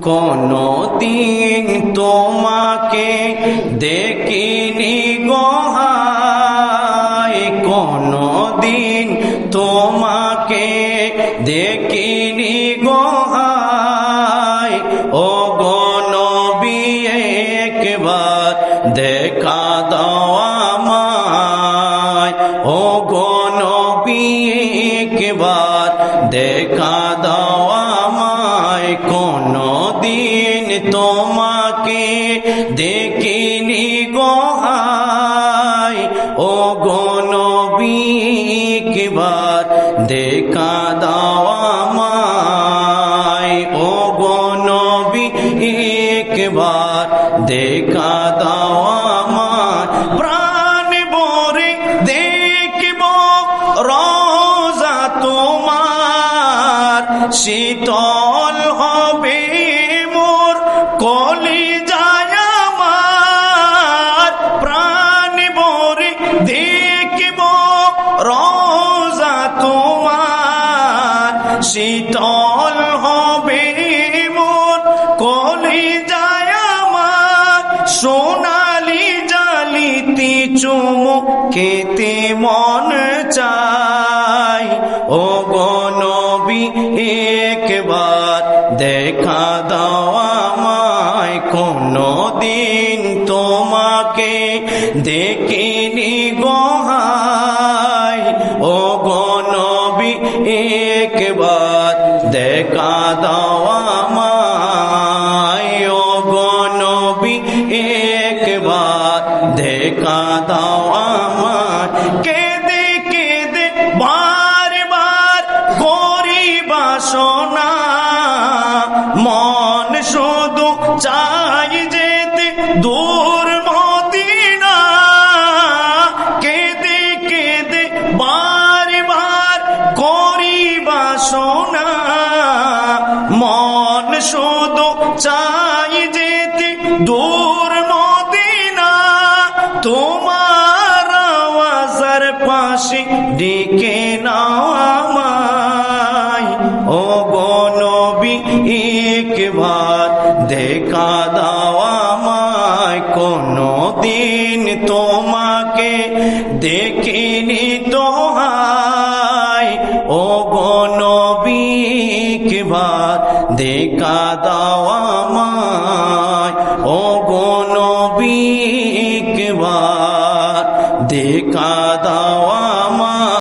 কোনো দিন তোমাকে দেখিনি গো হায়, কোনো দিন তোমাকে দেখিনি গো হায়। ও গো নবী একবার দেখা দাও আমায়, ও গো নবী একবার দেখা দাও আমায়। কোনো দিন তোমাকে দেখিনি গো হায়, ও গো নবী একবার দেখা দাও আমায়, ও গো নবী একবার দেখা দাও আমায়। প্রাণ ভরে দেখব রোজা তোমার, শীতল হবে মোর কলিজায় আমার। প্রাণ ভরে দেখব রোজা তোমার, শীতল হবে মোর কলিজায় আমার। সোনালি জালিতি চুমুক খেতে মন চাই, ও গো নবী একবার দেখা দাও আমায়। কোনো দিন তোমাকে দেখিনি গো হায়, ও গো নবী একবার দেখা দাও আমায়, ও গো নবী একবার দেখা দাও আমায়। কেঁদে কেঁদে বারবার করি বাসনা, মন শুধু চাই যেতে দূর মদিনা। কেঁদে কেঁদে বারবার করি বাসনা, মন শুধু চাই যেতে দূর মদিনা। তোমার আওয়াজের পাশে ডেকে নাও আমায়, ও গো নবী একবার দেখা দাও আমায়। কোনো দিন তোমাকে দেখিনি তো হায়, ও গো নবী একবার দেখা দাও।